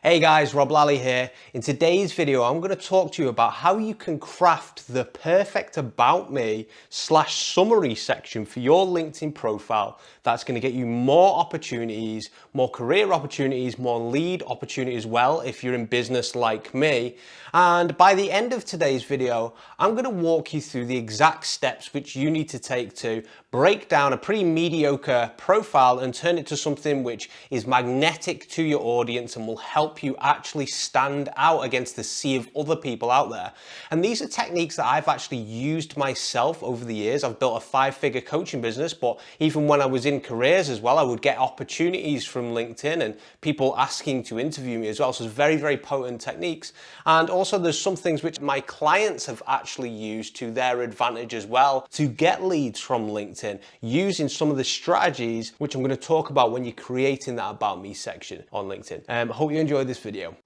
Hey guys, Lally here. In today's video, I'm going to talk to you about how you can craft the perfect about me / summary section for your LinkedIn profile that's going to get you more opportunities, more career opportunities, more lead opportunities as well if you're in business like me. And by the end of today's video, I'm going to walk you through the exact steps which you need to take to break down a pretty mediocre profile and turn it to something which is magnetic to your audience and will help you actually stand out against the sea of other people out there. And these are techniques that I've actually used myself over the years. I've built a 5-figure coaching business, but even when I was in careers as well, I would get opportunities from LinkedIn and people asking to interview me as well. So it's very, very potent techniques. And also there's some things which my clients have actually used to their advantage as well to get leads from LinkedIn using some of the strategies which I'm going to talk about when you're creating that About Me section on LinkedIn. Hope you enjoyed this video.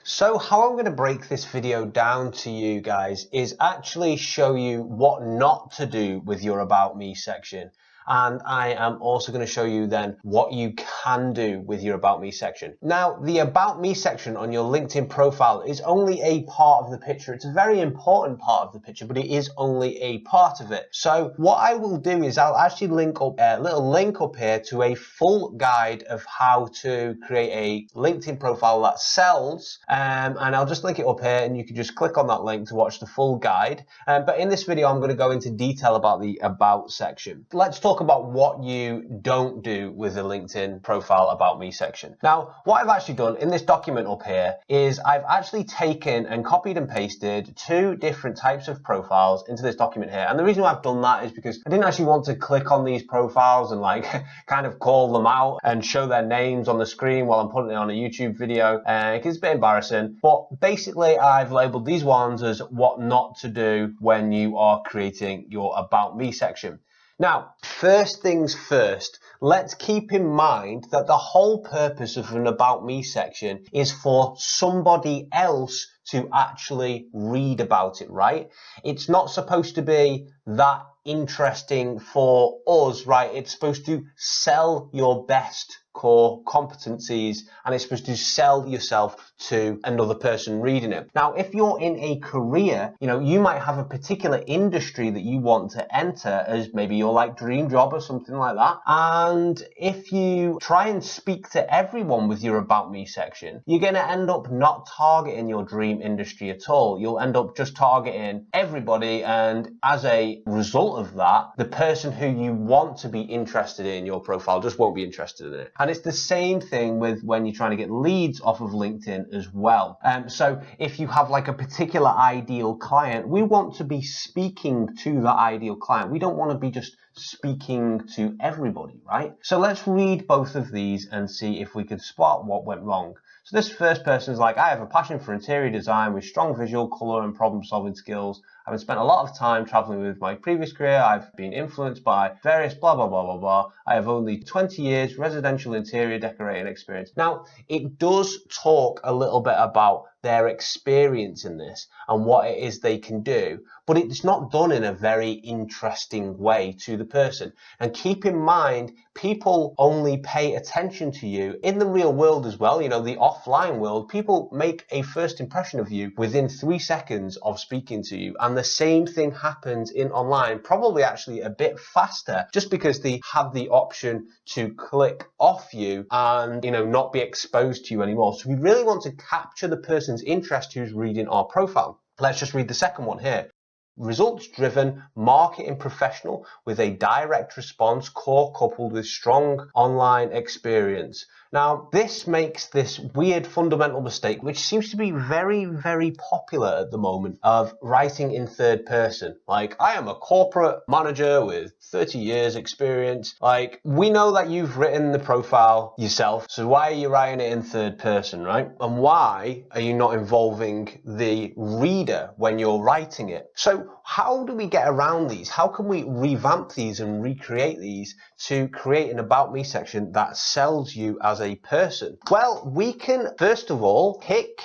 So how I'm going to break this video down to you guys is actually show you what not to do with your About Me section. And I am also going to show you then what you can do with your About Me section. Now, the About Me section on your LinkedIn profile is only a part of the picture. It's a very important part of the picture, but it is only a part of it. So what I will do is I'll actually link up a little link up here to a full guide of how to create a LinkedIn profile that sells. And I'll just link it up here and you can just click on that link to watch the full guide. But in this video, I'm going to go into detail about the About section. Let's talk about what you don't do with the LinkedIn profile About Me section. Now, what I've actually done in this document up here is I've actually taken and copied and pasted 2 different types of profiles into this document here. And the reason why I've done that is because I didn't actually want to click on these profiles and like kind of call them out and show their names on the screen while I'm putting it on a YouTube video, because it's a bit embarrassing. But basically, I've labeled these ones as what not to do when you are creating your About Me section. Now, first things first, let's keep in mind that the whole purpose of an About Me section is for somebody else to actually read about it, right? It's not supposed to be that interesting for us, right? It's supposed to sell your best core competencies and it's supposed to sell yourself to another person reading it. Now, if you're in a career, you might have a particular industry that you want to enter as maybe your like dream job or something like that. And if you try and speak to everyone with your About Me section, you're going to end up not targeting your dream industry at all. You'll end up just targeting everybody. And as a result of that, the person who you want to be interested in your profile just won't be interested in it. And it's the same thing with when you're trying to get leads off of LinkedIn as well. So if you have like a particular ideal client, we want to be speaking to that ideal client. We don't want to be just speaking to everybody, right? So let's read both of these and see if we can spot what went wrong. So this first person is like, I have a passion for interior design with strong visual, color, and problem-solving skills. I've spent a lot of time traveling with my previous career. I've been influenced by various blah, blah, blah, blah, blah. I have only 20 years residential interior decorating experience. Now, it does talk a little bit about their experience in this and what it is they can do, but it's not done in a very interesting way to the person. And keep in mind, people only pay attention to you in the real world as well, the offline world. People make a first impression of you within 3 seconds of speaking to you. And the same thing happens in online, probably actually a bit faster, just because they have the option to click off you and, not be exposed to you anymore. So we really want to capture the person's interest who's reading our profile. Let's just read the second one here. Results-driven marketing professional with a direct response core coupled with strong online experience. Now, this makes this weird fundamental mistake, which seems to be very, very popular at the moment, of writing in third person. Like, I am a corporate manager with 30 years experience. Like, we know that you've written the profile yourself, so why are you writing it in third person, right? And why are you not involving the reader when you're writing it? So how do we get around these? How can we revamp these and recreate these to create an About Me section that sells you as a person? Well, we can first of all pick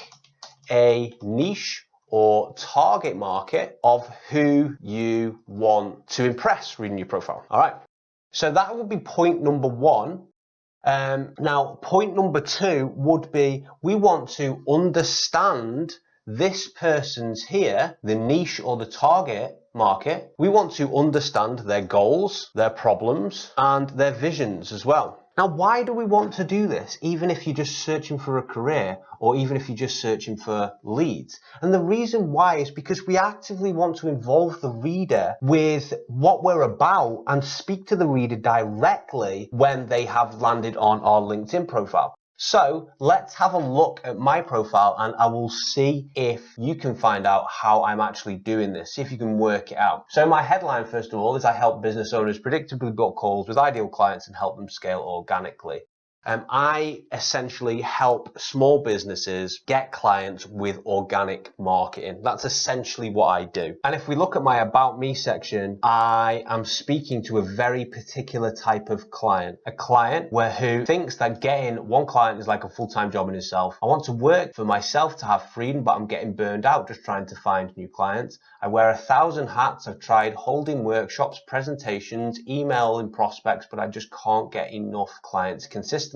a niche or target market of who you want to impress reading your profile. All right. So that would be point number 1. Now, point number 2 would be we want to understand this person's here, the niche or the target market. We want to understand their goals, their problems, and their visions as well. Now, why do we want to do this, even if you're just searching for a career or even if you're just searching for leads? And the reason why is because we actively want to involve the reader with what we're about and speak to the reader directly when they have landed on our LinkedIn profile. So let's have a look at my profile and I will see if you can find out how I'm actually doing this, see if you can work it out. So my headline, first of all, is I help business owners predictably book calls with ideal clients and help them scale organically. I essentially help small businesses get clients with organic marketing. That's essentially what I do. And if we look at my About Me section, I am speaking to a very particular type of client. A client who thinks that getting one client is like a full-time job in itself. I want to work for myself to have freedom, but I'm getting burned out just trying to find new clients. I wear 1,000 hats. I've tried holding workshops, presentations, emailing prospects, but I just can't get enough clients consistently.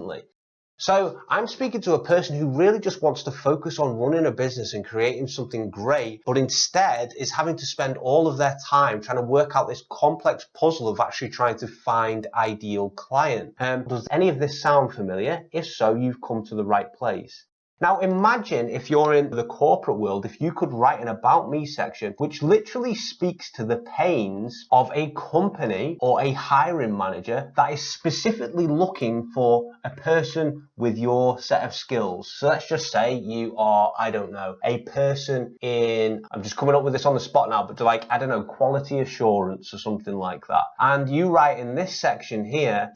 So I'm speaking to a person who really just wants to focus on running a business and creating something great, but instead is having to spend all of their time trying to work out this complex puzzle of actually trying to find ideal client. Does any of this sound familiar? If so, you've come to the right place. Now imagine if you're in the corporate world, if you could write an About Me section which literally speaks to the pains of a company or a hiring manager that is specifically looking for a person with your set of skills. So let's just say you are, I don't know, a person in, I'm just coming up with this on the spot now, but like, I don't know, quality assurance or something like that. And you write in this section here,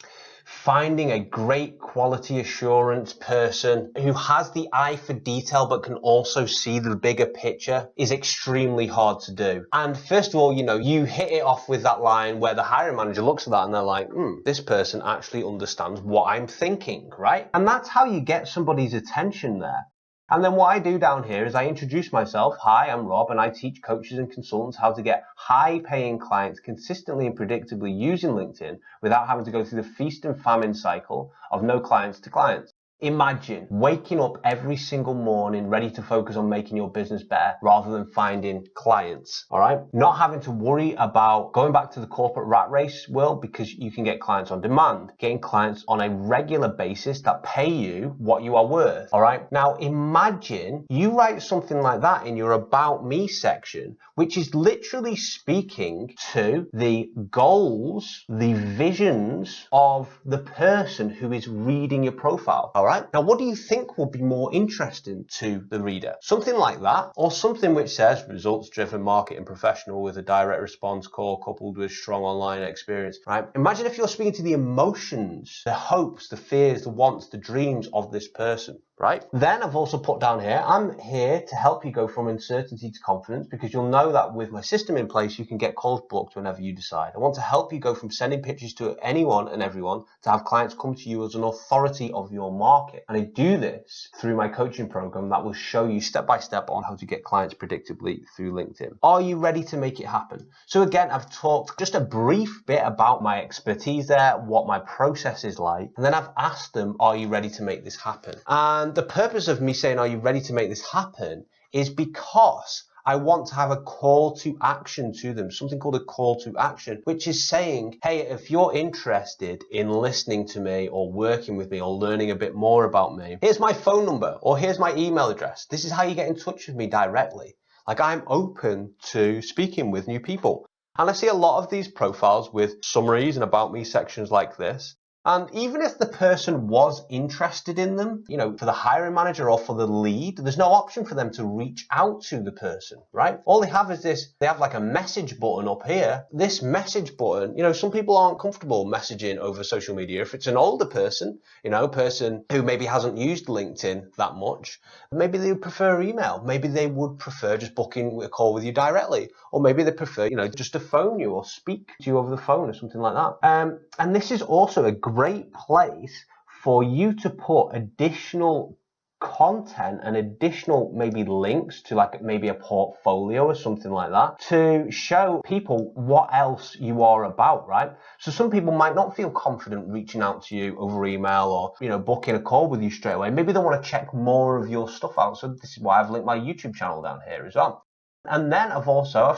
finding a great quality assurance person who has the eye for detail but can also see the bigger picture is extremely hard to do. And first of all, you hit it off with that line where the hiring manager looks at that and they're like, this person actually understands what I'm thinking, right? And that's how you get somebody's attention there. And then what I do down here is I introduce myself. Hi, I'm Rob, and I teach coaches and consultants how to get high-paying clients consistently and predictably using LinkedIn without having to go through the feast and famine cycle of no clients to clients. Imagine waking up every single morning ready to focus on making your business better rather than finding clients, all right? Not having to worry about going back to the corporate rat race world because you can get clients on demand, getting clients on a regular basis that pay you what you are worth, all right? Now imagine you write something like that in your About Me section, which is literally speaking to the goals, the visions of the person who is reading your profile, all right? Now, what do you think will be more interesting to the reader? Something like that, or something which says results-driven marketing professional with a direct response call coupled with strong online experience, right? Imagine if you're speaking to the emotions, the hopes, the fears, the wants, the dreams of this person, right? Then I've also put down here, I'm here to help you go from uncertainty to confidence because you'll know that with my system in place, you can get calls booked whenever you decide. I want to help you go from sending pitches to anyone and everyone to have clients come to you as an authority of your market. And I do this through my coaching program that will show you step by step on how to get clients predictably through LinkedIn. Are you ready to make it happen? So again, I've talked just a brief bit about my expertise there, what my process is like, and then I've asked them, are you ready to make this happen? And the purpose of me saying, are you ready to make this happen, is because I want to have a call to action to them, something called a call to action, which is saying, hey, if you're interested in listening to me or working with me or learning a bit more about me, here's my phone number or here's my email address. This is how you get in touch with me directly. Like, I'm open to speaking with new people. And I see a lot of these profiles with summaries and About Me sections like this. And even if the person was interested in them, for the hiring manager or for the lead, there's no option for them to reach out to the person, right? All they have is this, they have like a message button up here. This message button, some people aren't comfortable messaging over social media. If it's an older person, person who maybe hasn't used LinkedIn that much, maybe they would prefer email. Maybe they would prefer just booking a call with you directly. Or maybe they prefer, just to phone you or speak to you over the phone or something like that. And this is also a great place for you to put additional content and additional maybe links to like maybe a portfolio or something like that to show people what else you are about, right? So some people might not feel confident reaching out to you over email or, you know, booking a call with you straight away. Maybe they want to check more of your stuff out. So this is why I've linked my YouTube channel down here as well. And then I've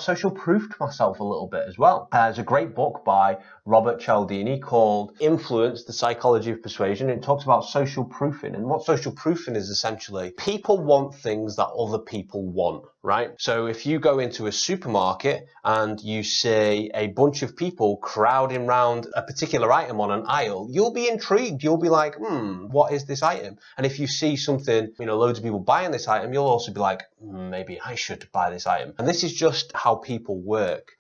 social proofed myself a little bit as well. There's a great book by Robert Cialdini called Influence, the Psychology of Persuasion. It talks about social proofing. And what social proofing is essentially, people want things that other people want, right? So if you go into a supermarket and you see a bunch of people crowding around a particular item on an aisle, you'll be intrigued. You'll be like, what is this item? And if you see something, you know, loads of people buying this item, you'll also be like, maybe I should buy this item. And this is just how people work.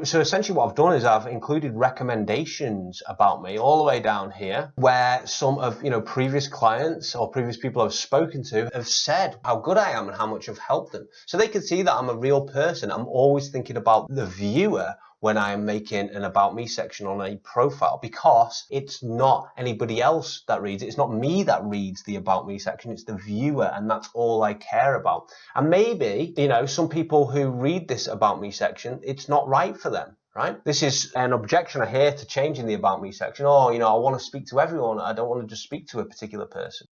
So essentially what I've done is I've included recommendations about me all the way down here, where some of, you know, previous clients or previous people I've spoken to have said how good I am and how much I've helped them. So they can see that I'm a real person. I'm always thinking about the viewer when I'm making an About Me section on a profile, because it's not anybody else that reads it. It's not me that reads the About Me section. It's the viewer, and that's all I care about. And maybe, you know, some people who read this About Me section, it's not right for them, right? This is an objection I hear to changing the About Me section. Oh, you know, I want to speak to everyone. I don't want to just speak to a particular person.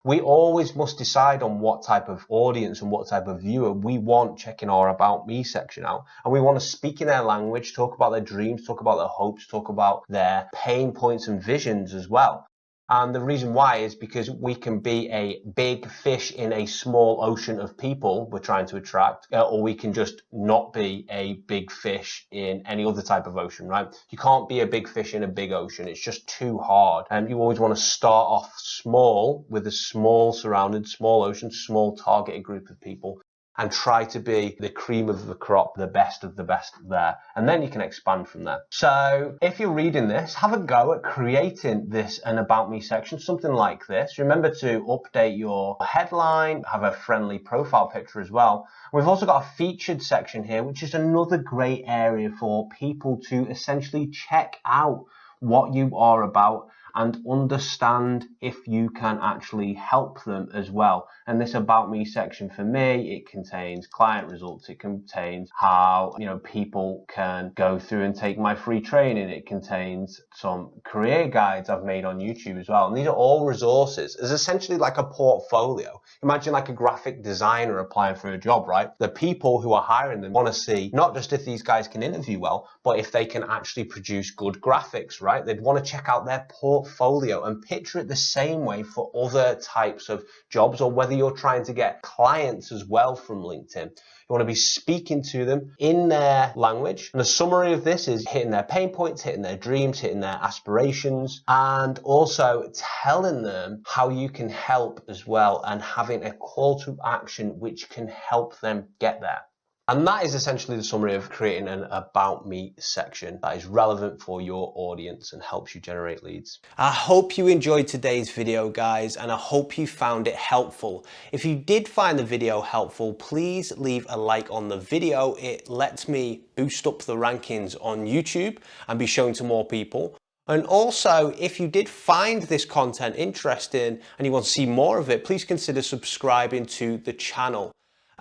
We always must decide on what type of audience and what type of viewer we want checking our About Me section out. And we want to speak in their language, talk about their dreams, talk about their hopes, talk about their pain points and visions as well. And the reason why is because we can be a big fish in a small ocean of people we're trying to attract, or we can just not be a big fish in any other type of ocean, right? You can't be a big fish in a big ocean. It's just too hard. And you always want to start off small with a small surrounded, small ocean, small targeted group of people, and try to be the cream of the crop, the best of the best there. And then you can expand from there. So if you're reading this, have a go at creating this an About Me section, something like this. Remember to update your headline, have a friendly profile picture as well. We've also got a featured section here, which is another great area for people to essentially check out what you are about and understand if you can actually help them as well. And this About Me section for me, it contains client results. It contains how, you know, people can go through and take my free training. It contains some career guides I've made on YouTube as well. And these are all resources. It's essentially like a portfolio. Imagine like a graphic designer applying for a job, right? The people who are hiring them want to see not just if these guys can interview well, but if they can actually produce good graphics, right? They'd want to check out their portfolio and picture it the same way for other types of jobs, or whether you're trying to get clients as well from LinkedIn. You want to be speaking to them in their language. And the summary of this is hitting their pain points, hitting their dreams, hitting their aspirations, and also telling them how you can help as well, and having a call to action which can help them get there. And that is essentially the summary of creating an About Me section that is relevant for your audience and helps you generate leads. I hope you enjoyed today's video, guys, and I hope you found it helpful. If you did find the video helpful, please leave a like on the video. It lets me boost up the rankings on YouTube and be shown to more people. And also, if you did find this content interesting and you want to see more of it, please consider subscribing to the channel.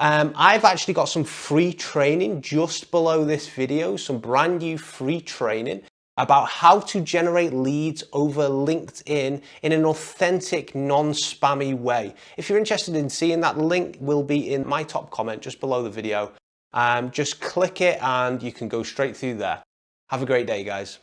I've actually got some free training just below this video, some brand new free training about how to generate leads over LinkedIn in an authentic, non-spammy way. If you're interested in seeing that, link will be in my top comment just below the video. Just click it and you can go straight through there. Have a great day, guys.